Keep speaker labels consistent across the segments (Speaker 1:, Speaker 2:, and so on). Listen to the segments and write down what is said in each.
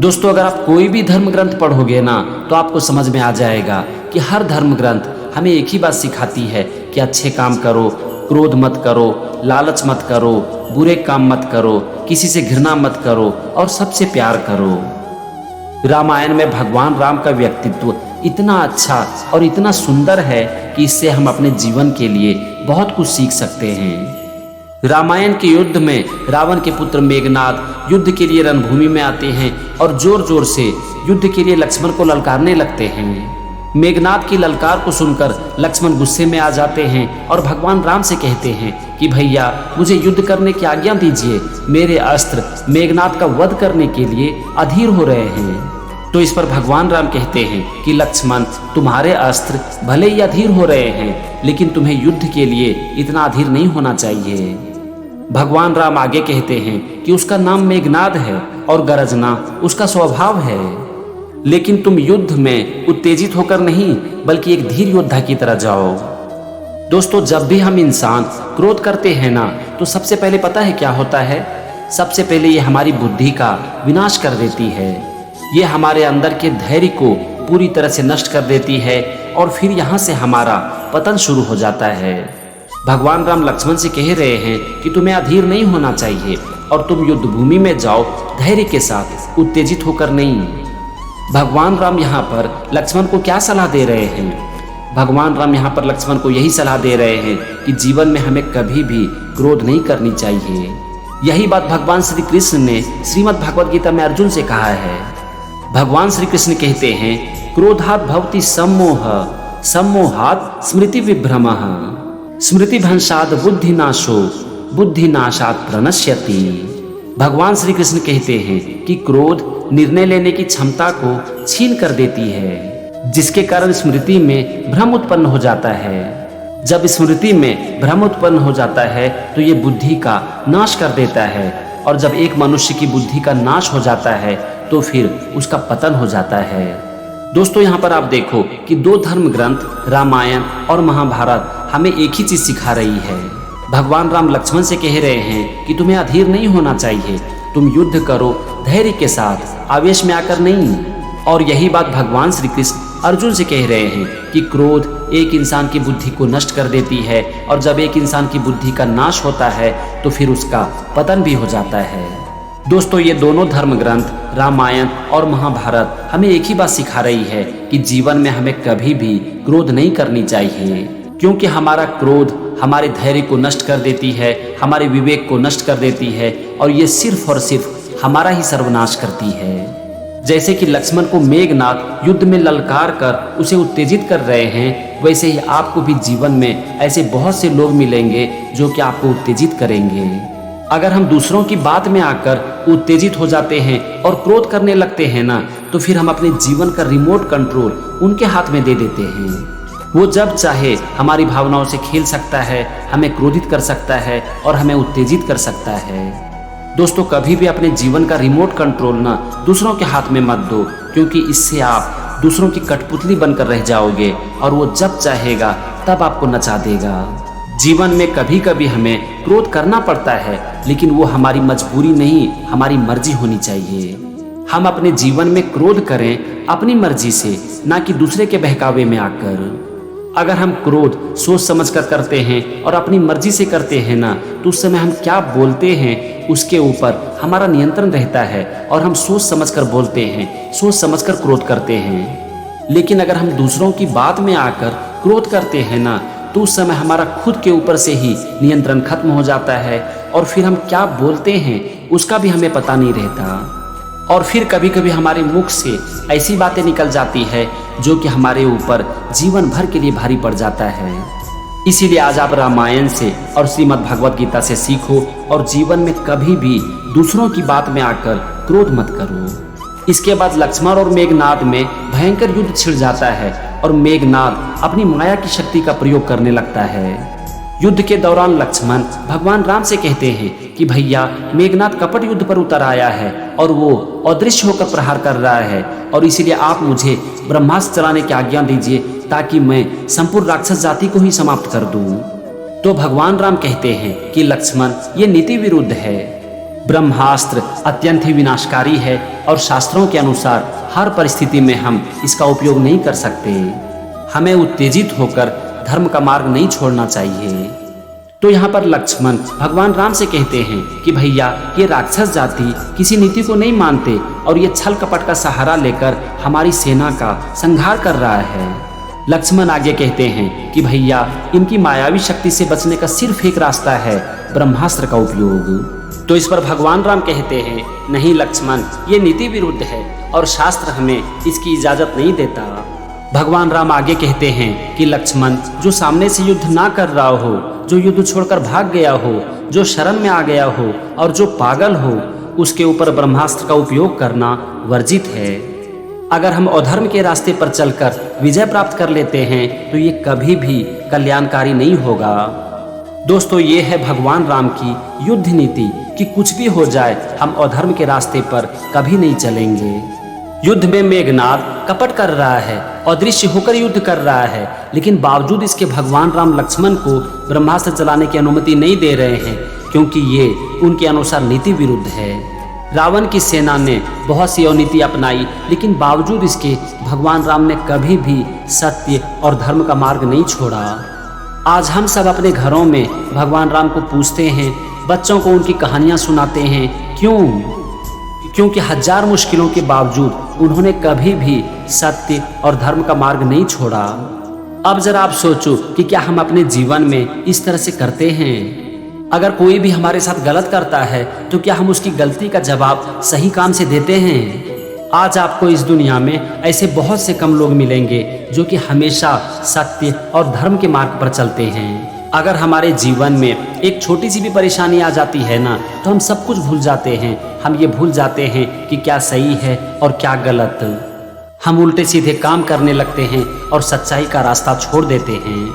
Speaker 1: दोस्तों, अगर आप कोई भी धर्म ग्रंथ पढ़ोगे ना तो आपको समझ में आ जाएगा कि हर धर्म ग्रंथ हमें एक ही बात सिखाती है कि अच्छे काम करो, क्रोध मत करो, लालच मत करो, बुरे काम मत करो, किसी से घृणा मत करो और सबसे प्यार करो। रामायण में भगवान राम का व्यक्तित्व इतना अच्छा और इतना सुंदर है कि इससे हम अपने जीवन के लिए बहुत कुछ सीख सकते हैं। रामायण के युद्ध में रावण के पुत्र मेघनाद युद्ध के लिए रणभूमि में आते हैं और जोर जोर से युद्ध के लिए लक्ष्मण को ललकारने लगते हैं। मेघनाद की ललकार को सुनकर लक्ष्मण गुस्से में आ जाते हैं और भगवान राम से कहते हैं कि भैया मुझे युद्ध करने की आज्ञा दीजिए, मेरे अस्त्र मेघनाद का वध करने के लिए अधीर हो रहे हैं। तो इस पर भगवान राम कहते हैं कि लक्ष्मण, तुम्हारे अस्त्र भले ही अधीर हो रहे हैं लेकिन तुम्हें युद्ध के लिए इतना अधीर नहीं होना चाहिए। भगवान राम आगे कहते हैं कि उसका नाम मेघनाद है और गरजना उसका स्वभाव है, लेकिन तुम युद्ध में उत्तेजित होकर नहीं बल्कि एक धीर योद्धा की तरह जाओ। दोस्तों, जब भी हम इंसान क्रोध करते हैं ना तो सबसे पहले पता है क्या होता है? सबसे पहले ये हमारी बुद्धि का विनाश कर देती है, ये हमारे अंदर के धैर्य को पूरी तरह से नष्ट कर देती है और फिर यहाँ से हमारा पतन शुरू हो जाता है। भगवान राम लक्ष्मण से कह रहे हैं कि तुम्हें अधीर नहीं होना चाहिए और तुम युद्ध भूमि में जाओ धैर्य के साथ, उत्तेजित होकर नहीं। भगवान राम यहाँ पर लक्ष्मण को क्या सलाह दे रहे हैं? भगवान राम यहाँ पर लक्ष्मण को यही सलाह दे रहे हैं कि जीवन में हमें कभी भी क्रोध नहीं करनी चाहिए। यही बात भगवान श्री कृष्ण ने श्रीमद् भगवद गीता में अर्जुन से कहा है। भगवान श्री कृष्ण कहते हैं, क्रोधात् भवति सम्मोह, सम्मोहात् स्मृति विभ्रमः, स्मृति भंशात् बुद्धिनाशो, बुद्धिनाशात् प्रणश्यति। भगवान श्री कृष्ण कहते हैं कि क्रोध निर्णय लेने की क्षमता को छीन कर देती है, जिसके कारण स्मृति में भ्रम उत्पन्न हो जाता है। जब स्मृति में भ्रम उत्पन्न हो जाता है तो ये बुद्धि का नाश कर देता है और जब एक मनुष्य की बुद्धि का नाश हो जाता है तो फिर उसका पतन हो जाता है। दोस्तों, यहाँ पर आप देखो कि दो धर्म ग्रंथ रामायण और महाभारत हमें एक ही चीज सिखा रही है। भगवान राम लक्ष्मण से कह रहे हैं कि तुम्हें अधीर नहीं होना चाहिए, तुम युद्ध करो धैर्य के साथ, आवेश में आकर नहीं। और यही बात भगवान श्री कृष्ण अर्जुन से कह रहे हैं कि क्रोध एक इंसान की बुद्धि को नष्ट कर देती है और जब एक इंसान की बुद्धि का नाश होता है तो फिर उसका पतन भी हो जाता है। दोस्तों, ये दोनों धर्म ग्रंथ रामायण और महाभारत हमें एक ही बात सिखा रही है कि जीवन में हमें कभी भी क्रोध नहीं करनी चाहिए, क्योंकि हमारा क्रोध हमारे धैर्य को नष्ट कर देती है, हमारे विवेक को नष्ट कर देती है और ये सिर्फ और सिर्फ हमारा ही सर्वनाश करती है। जैसे कि लक्ष्मण को मेघनाद युद्ध में ललकार कर उसे उत्तेजित कर रहे हैं, वैसे ही आपको भी जीवन में ऐसे बहुत से लोग मिलेंगे जो कि आपको उत्तेजित करेंगे। अगर हम दूसरों की बात में आकर उत्तेजित हो जाते हैं और क्रोध करने लगते हैं ना तो फिर हम अपने जीवन का रिमोट कंट्रोल उनके हाथ में दे देते हैं। वो जब चाहे हमारी भावनाओं से खेल सकता है, हमें क्रोधित कर सकता है और हमें उत्तेजित कर सकता है। दोस्तों, कभी भी अपने जीवन का रिमोट कंट्रोल ना दूसरों के हाथ में मत दो, क्योंकि इससे आप दूसरों की कठपुतली बनकर रह जाओगे और वो जब चाहेगा तब आपको नचा देगा। जीवन में कभी कभी हमें क्रोध करना पड़ता है, लेकिन वो हमारी मजबूरी नहीं, हमारी मर्जी होनी चाहिए। हम अपने जीवन में क्रोध करें अपनी मर्जी से, ना कि दूसरे के बहकावे में आकर। अगर हम क्रोध सोच समझ कर करते हैं और अपनी मर्जी से करते हैं ना तो उस समय हम क्या बोलते हैं उसके ऊपर हमारा नियंत्रण रहता है और हम सोच समझ कर बोलते हैं, सोच समझ कर क्रोध करते हैं। लेकिन अगर हम दूसरों की बात में आकर क्रोध करते हैं ना तो उस समय हमारा खुद के ऊपर से ही नियंत्रण खत्म हो जाता है और फिर हम क्या बोलते हैं उसका भी हमें पता नहीं रहता। और फिर कभी कभी हमारे मुख से ऐसी बातें निकल जाती है जो कि हमारे ऊपर जीवन भर के लिए भारी पड़ जाता है। इसीलिए आज आप रामायण से और श्रीमद् भगवद गीता से सीखो और जीवन में कभी भी दूसरों की बात में आकर क्रोध मत करो। इसके बाद लक्ष्मण और मेघनाद में भयंकर युद्ध छिड़ जाता है और मेघनाद अपनी माया की शक्ति का प्रयोग करने लगता है। युद्ध के दौरान लक्ष्मण भगवान राम से कहते हैं कि भैया मेघनाद कपट युद्ध पर उतर आया है और वो अदृश्य होकर प्रहार कर रहा है और इसीलिए आप मुझे ब्रह्मास्त्र चलाने की आज्ञा दीजिए ताकि मैं संपूर्ण राक्षस जाति को ही समाप्त कर दूं। तो भगवान राम कहते हैं कि लक्ष्मण, ये नीति विरुद्ध है। ब्रह्मास्त्र अत्यंत ही विनाशकारी है और शास्त्रों के अनुसार हर परिस्थिति में हम इसका उपयोग नहीं कर सकते। हमें उत्तेजित होकर धर्म का मार्ग नहीं छोड़ना चाहिए। तो यहाँ पर लक्ष्मण भगवान राम से कहते हैं कि भैया ये राक्षस जाति किसी नीति को नहीं मानते और ये छल कपट का सहारा लेकर हमारी सेना का संहार कर रहा है। लक्ष्मण आगे कहते हैं कि भैया इनकी मायावी शक्ति से बचने का सिर्फ एक रास्ता है, ब्रह्मास्त्र का उपयोग। तो इस पर भगवान राम कहते हैं नहीं लक्ष्मण, ये नीति विरुद्ध है और शास्त्र हमें इसकी इजाजत नहीं देता। भगवान राम आगे कहते हैं कि लक्ष्मण, जो सामने से युद्ध ना कर रहा हो, जो युद्ध छोड़कर भाग गया हो, जो शरण में आ गया हो और जो पागल हो, उसके ऊपर ब्रह्मास्त्र का उपयोग करना वर्जित है। अगर हम अधर्म के रास्ते पर चलकर विजय प्राप्त कर लेते हैं तो ये कभी भी कल्याणकारी नहीं होगा। दोस्तों, ये है भगवान राम की युद्ध नीति कि कुछ भी हो जाए हम अधर्म के रास्ते पर कभी नहीं चलेंगे। युद्ध में मेघनाद कपट कर रहा है, अदृश्य होकर युद्ध कर रहा है, लेकिन बावजूद इसके भगवान राम लक्ष्मण को ब्रह्मास्त्र चलाने की अनुमति नहीं दे रहे हैं, क्योंकि ये उनके अनुसार नीति विरुद्ध है। रावण की सेना ने बहुत सी अनीति अपनाई, लेकिन बावजूद इसके भगवान राम ने कभी भी सत्य और धर्म का मार्ग नहीं छोड़ा। आज हम सब अपने घरों में भगवान राम को पूजते हैं, बच्चों को उनकी कहानियां सुनाते हैं। क्योंकि हजार मुश्किलों के बावजूद उन्होंने कभी भी सत्य और धर्म का मार्ग नहीं छोड़ा। अब जरा आप सोचो कि क्या हम अपने जीवन में इस तरह से करते हैं? अगर कोई भी हमारे साथ गलत करता है तो क्या हम उसकी गलती का जवाब सही काम से देते हैं? आज आपको इस दुनिया में ऐसे बहुत से कम लोग मिलेंगे जो कि हमेशा सत्य और धर्म के मार्ग पर चलते हैं। अगर हमारे जीवन में एक छोटी सी भी परेशानी आ जाती है ना, तो हम सब कुछ भूल जाते हैं। हम ये भूल जाते हैं कि क्या सही है और क्या गलत। हम उल्टे सीधे काम करने लगते हैं और सच्चाई का रास्ता छोड़ देते हैं।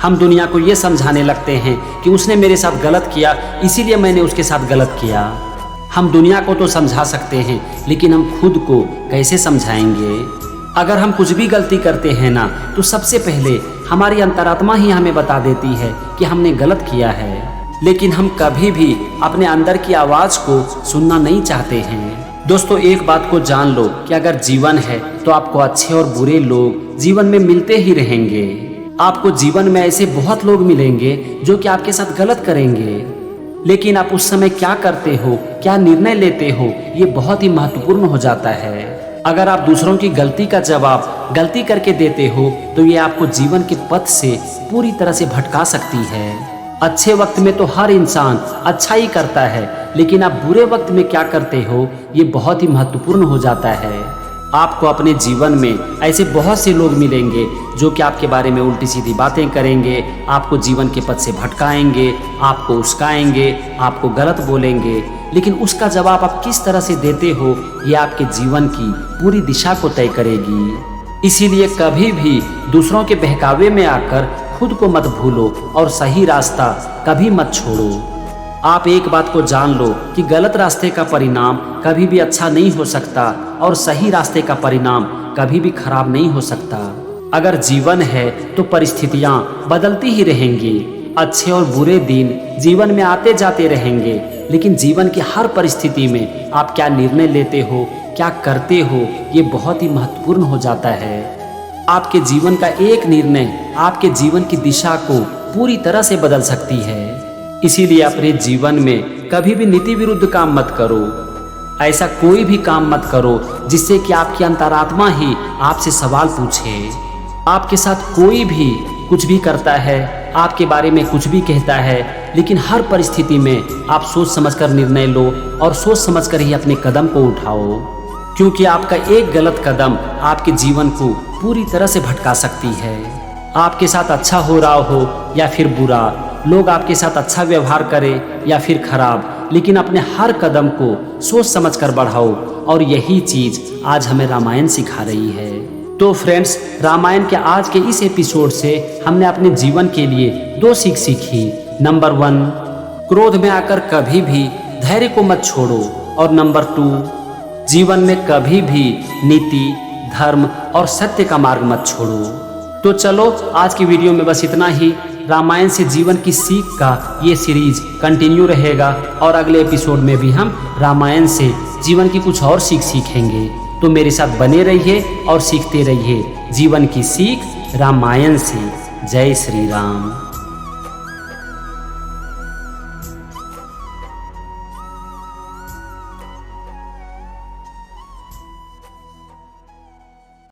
Speaker 1: हम दुनिया को ये समझाने लगते हैं कि उसने मेरे साथ गलत किया, इसीलिए मैंने उसके साथ गलत किया। हम दुनिया को तो समझा सकते हैं, लेकिन हम खुद को कैसे समझाएंगे? अगर हम कुछ भी गलती करते हैं ना, तो सबसे पहले हमारी अंतरात्मा ही हमें बता देती है कि हमने गलत किया है, लेकिन हम कभी भी अपने अंदर की आवाज को सुनना नहीं चाहते हैं। दोस्तों, एक बात को जान लो कि अगर जीवन है तो आपको अच्छे और बुरे लोग जीवन में मिलते ही रहेंगे। आपको जीवन में ऐसे बहुत लोग मिलेंगे जो कि आपके साथ गलत करेंगे, लेकिन आप उस समय क्या करते हो, क्या निर्णय लेते हो, ये बहुत ही महत्वपूर्ण हो जाता है। अगर आप दूसरों की गलती का जवाब गलती करके देते हो तो ये आपको जीवन के पथ से पूरी तरह से भटका सकती है। अच्छे वक्त में तो हर इंसान अच्छा ही करता है, लेकिन आप बुरे वक्त में क्या करते हो, ये बहुत ही महत्वपूर्ण हो जाता है। आपको अपने जीवन में ऐसे बहुत से लोग मिलेंगे जो कि आपके बारे में उल्टी सीधी बातें करेंगे, आपको जीवन के पथ से भटकाएंगे, आपको उस्काएंगे, आपको गलत बोलेंगे, लेकिन उसका जवाब आप किस तरह से देते हो ये आपके जीवन की पूरी दिशा को तय करेगी। इसीलिए कभी भी दूसरों के बहकावे में आकर खुद को मत भूलो और सही रास्ता कभी मत छोड़ो। आप एक बात को जान लो कि गलत रास्ते का परिणाम कभी भी अच्छा नहीं हो सकता और सही रास्ते का परिणाम कभी भी खराब नहीं हो सकता। अगर जीवन है तो परिस्थितियां बदलती ही रहेंगी, अच्छे और बुरे दिन जीवन में आते जाते रहेंगे, लेकिन जीवन की हर परिस्थिति में आप क्या निर्णय लेते हो, क्या करते हो, ये बहुत ही महत्वपूर्ण हो जाता है। आपके जीवन का एक निर्णय आपके जीवन की दिशा को पूरी तरह से बदल सकती है। इसीलिए अपने जीवन में कभी भी नीति विरुद्ध काम मत करो। ऐसा कोई भी काम मत करो जिससे कि आपकी अंतरात्मा ही आपसे सवाल पूछे। आपके साथ कोई भी कुछ भी करता है, आपके बारे में कुछ भी कहता है, लेकिन हर परिस्थिति में आप सोच समझकर निर्णय लो और सोच समझकर ही अपने कदम को उठाओ, क्योंकि आपका एक गलत कदम आपके जीवन को पूरी तरह से भटका सकती है। आपके साथ अच्छा हो रहा हो या फिर बुरा, लोग आपके साथ अच्छा व्यवहार करें या फिर खराब, लेकिन अपने हर कदम को सोच समझकर बढ़ाओ। और यही चीज आज हमें रामायण सिखा रही है। तो फ्रेंड्स, रामायण के आज के इस एपिसोड से हमने अपने जीवन के लिए 2 सीख सीखी। नंबर 1, क्रोध में आकर कभी भी धैर्य को मत छोड़ो। और नंबर 2, जीवन में कभी भी नीति, धर्म और सत्य का मार्ग मत छोड़ो। तो चलो आज की वीडियो में बस इतना ही। रामायण से जीवन की सीख का ये सीरीज कंटिन्यू रहेगा और अगले एपिसोड में भी हम रामायण से जीवन की कुछ और सीख सीखेंगे। तो मेरे साथ बने रहिए और सीखते रहिए जीवन की सीख रामायण से। जय श्री राम।